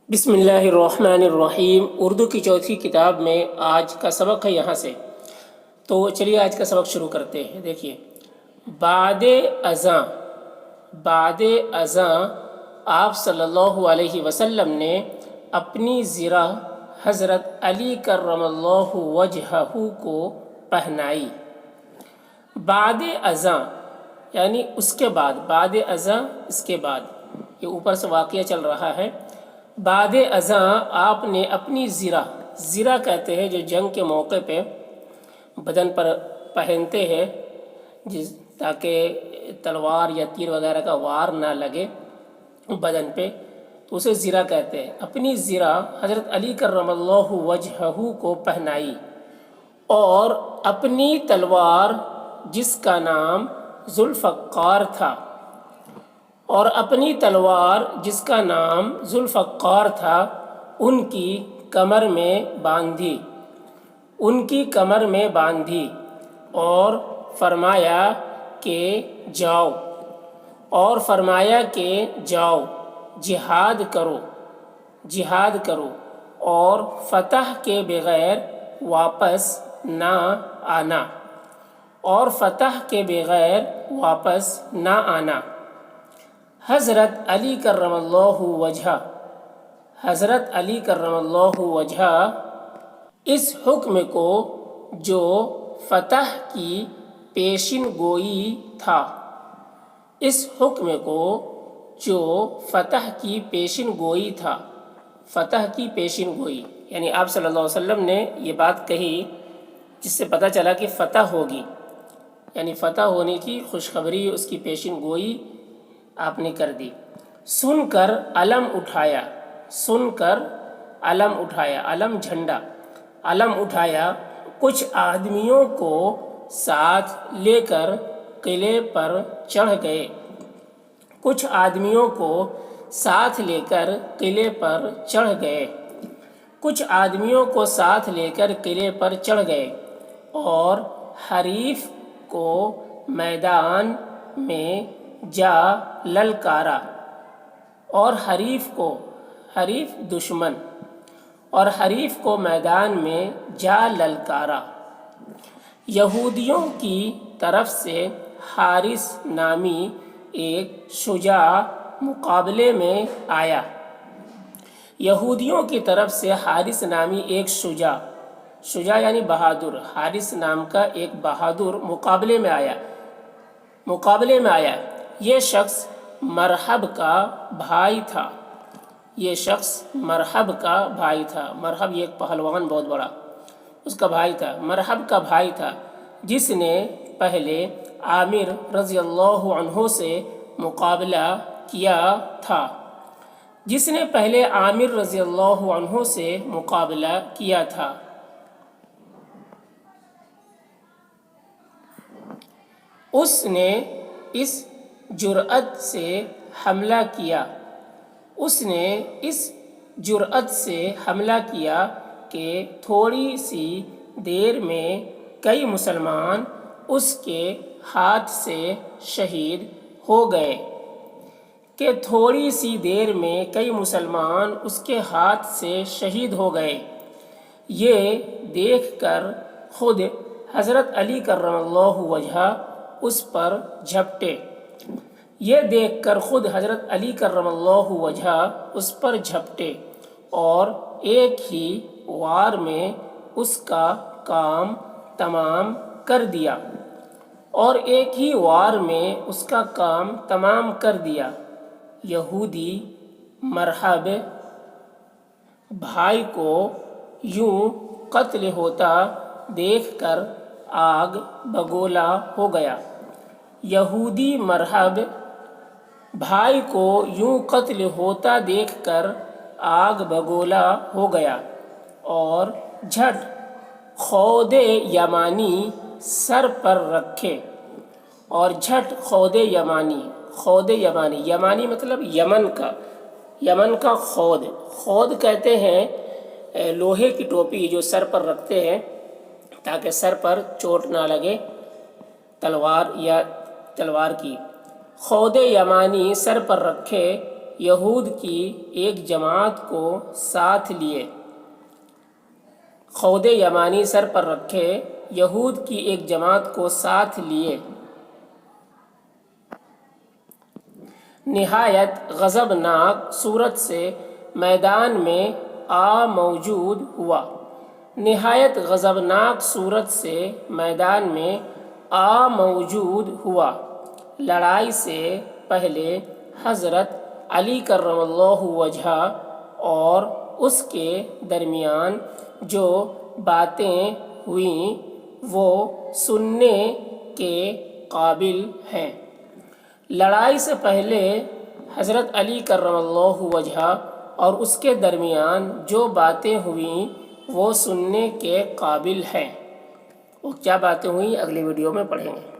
بسم اللہ الرحمن الرحیم۔ اردو کی چوتھی کتاب میں آج کا سبق ہے یہاں سے، تو چلیے آج کا سبق شروع کرتے ہیں۔ دیکھیے، بعد اذاں آپ صلی اللہ علیہ وسلم نے اپنی زرہ حضرت علی کرم اللہ وجہہ کو پہنائی۔ بعد اذاں یعنی اس کے بعد، بعد اذاں اس کے بعد، یہ اوپر سے واقعہ چل رہا ہے۔ بعد اذاں آپ نے اپنی زرہ کہتے ہیں جو جنگ کے موقع پہ بدن پر پہنتے ہیں تاکہ تلوار یا تیر وغیرہ کا وار نہ لگے بدن پہ، تو اسے زرہ کہتے ہیں۔ اپنی زرہ حضرت علی کرم اللہ وجہہ کو پہنائی اور اپنی تلوار جس کا نام ذوالفقار تھا، ان کی کمر میں باندھی اور فرمایا کہ جاؤ جہاد کرو اور فتح کے بغیر واپس نہ آنا۔ حضرت علی کرم اللہ وجہہ اس حکم کو جو فتح کی پیشن گوئی تھا، فتح کی پیشن گوئی یعنی آپ صلی اللہ علیہ وسلم نے یہ بات کہی جس سے پتہ چلا کہ فتح ہوگی، یعنی فتح ہونے کی خوشخبری، اس کی پیشن گوئی آپ نے کر دی۔ سن کر علم اٹھایا، کچھ آدمیوں کو ساتھ لے کر قلعے پر چڑھ گئے، اور حریف کو میدان میں جا للکارا، یہودیوں کی طرف سے حارث نامی ایک شجاع مقابلے میں آیا۔ شجاع یعنی بہادر، حارث نام کا ایک بہادر مقابلے میں آیا۔ یہ شخص مرحب کا بھائی تھا۔ مرحب یہ ایک پہلوان بہت بڑا، اس کا بھائی تھا، مرحب کا بھائی تھا، جس نے پہلے عامر رضی اللہ عنہ سے مقابلہ کیا تھا۔ اس نے اس جرأت سے حملہ کیا کہ تھوڑی سی دیر میں کئی مسلمان اس کے ہاتھ سے شہید ہو گئے۔ یہ دیکھ کر خود حضرت علی کرم اللہ وجہہ اس پر جھپٹے اور ایک ہی وار میں اس کا کام تمام کر دیا۔ یہودی مرحب بھائی کو یوں قتل ہوتا دیکھ کر آگ بگولا ہو گیا اور جھٹ خود یمانی سر پر رکھے، یمانی مطلب یمن کا خود کہتے ہیں لوہے کی ٹوپی جو سر پر رکھتے ہیں تاکہ سر پر چوٹ نہ لگے تلوار کی۔ خود یمانی سر پر رکھے یہود کی ایک جماعت کو ساتھ لیے، خود یمانی سر پر رکھے یہود کی ایک جماعت کو ساتھ لیے، نہایت غضبناک صورت سے میدان میں موجود ہوا۔ نہایت غضبناک صورت سے میدان میں موجود ہوا۔ لڑائی سے پہلے حضرت علی کرم اللہ وجہہ اور اس کے درمیان جو باتیں ہوئیں وہ سننے کے قابل ہیں۔ لڑائی سے پہلے حضرت علی کرم اللہ وجہہ اور اس کے درمیان جو باتیں ہوئیں وہ سننے کے قابل ہیں۔ وہ کیا باتیں ہوئیں اگلی ویڈیو میں پڑھیں گے۔